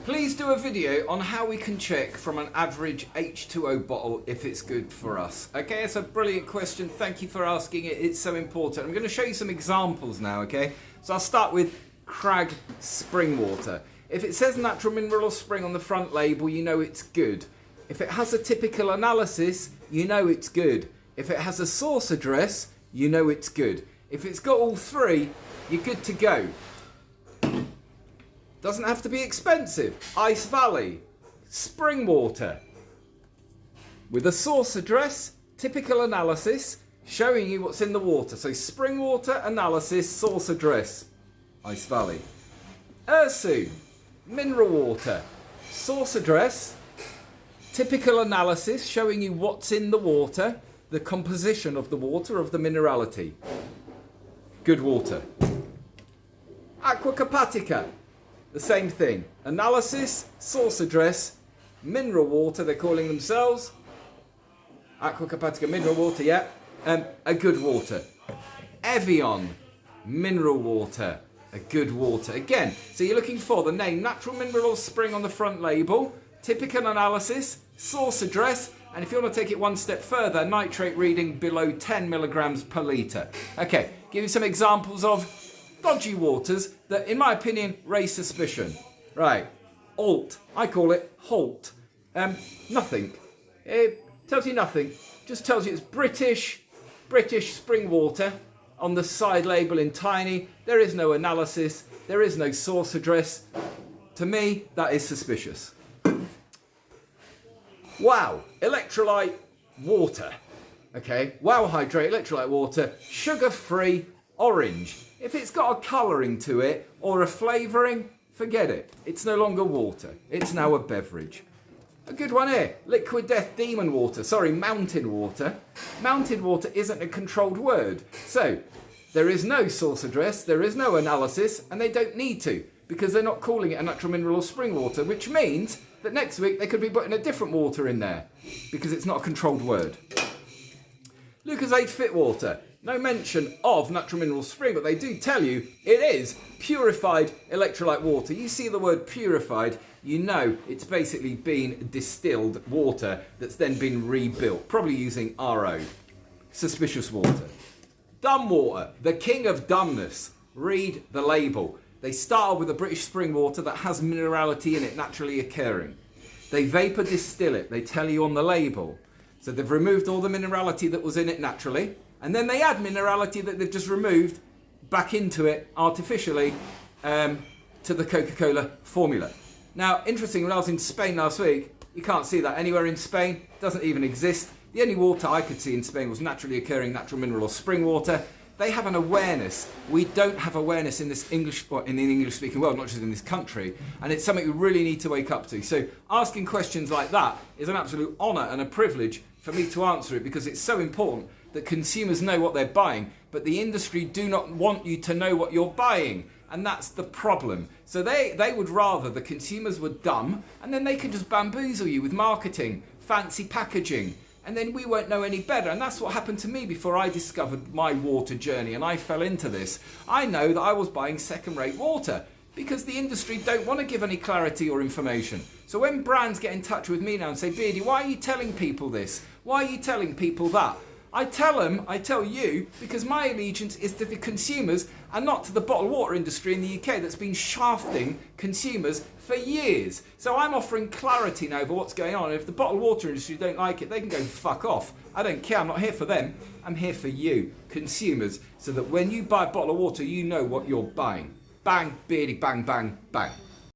Please do a video on how we can check from an average H2O bottle if it's good for us. Okay, it's a brilliant question. Thank you for asking it. It's so important. I'm going to show you some examples now, okay? So I'll start with Crag spring water. If it says natural mineral or spring on the front label, you know it's good. If it has a typical analysis, you know it's good. If it has a source address, you know it's good. If it's got all three, you're good to go. Doesn't have to be expensive. Ice Valley, spring water. With a source address, typical analysis, showing you what's in the water. So spring water, analysis, source address, Ice Valley. Ursu, mineral water, source address, typical analysis, showing you what's in the water, the composition of the water, of the minerality. Good water. Aqua Carpatica. The same thing. Analysis, source address, mineral water, they're calling themselves. Aqua Carpatica mineral water, yeah. A good water. Evian, mineral water, a good water. Again, so you're looking for the name, natural mineral or spring on the front label, typical analysis, source address, and if you want to take it one step further, nitrate reading below 10 milligrams per litre. Okay, give you some examples of dodgy waters that, in my opinion, raise suspicion. Right, Alt, I call it Holt. Nothing. It tells you nothing. Just tells you it's British spring water on the side label in tiny. There is no analysis. There is no source address. To me, that is suspicious. Wow, electrolyte water. Okay, Wow Hydrate electrolyte water, sugar-free, orange. If it's got a colouring to it or a flavouring, forget it. It's no longer water. It's now a beverage. A good one here. Liquid Death Demon Water. Sorry, Mountain Water. Mountain Water isn't a controlled word. So, there is no source address, there is no analysis, and they don't need to, because they're not calling it a natural mineral or spring water, which means that next week they could be putting a different water in there, because it's not a controlled word. Lucozade Fit Water. No mention of natural mineral spring, but they do tell you it is purified electrolyte water. You see the word purified, you know it's basically been distilled water that's then been rebuilt, probably using RO. Suspicious water. Dumb water, the king of dumbness. Read the label. They start off with a British spring water that has minerality in it naturally occurring. They vapor distill it, they tell you on the label. So they've removed all the minerality that was in it naturally, and then they add minerality that they've just removed back into it artificially to the Coca-Cola formula. Now, interesting, when I was in Spain last week, you can't see that anywhere in Spain. It doesn't even exist. The only water I could see in Spain was naturally occurring natural mineral or spring water. They have an awareness. We don't have awareness in this in the English-speaking world, not just in this country, and it's something we really need to wake up to. So asking questions like that is an absolute honour and a privilege for me to answer it, because it's so important that consumers know what they're buying, but the industry do not want you to know what you're buying, and that's the problem. So they would rather the consumers were dumb, and then they can just bamboozle you with marketing, fancy packaging, and then we won't know any better. And that's what happened to me before I discovered my water journey and I fell into this. I know that I was buying second-rate water because the industry don't want to give any clarity or information. So when brands get in touch with me now and say, Beardy, why are you telling people this? Why are you telling people that? I tell you, because my allegiance is to the consumers and not to the bottled water industry in the UK that's been shafting consumers for years. So I'm offering clarity now over what's going on. And if the bottled water industry don't like it, they can go fuck off. I don't care. I'm not here for them. I'm here for you, consumers, so that when you buy a bottle of water, you know what you're buying. Bang, Beardy, bang, bang, bang.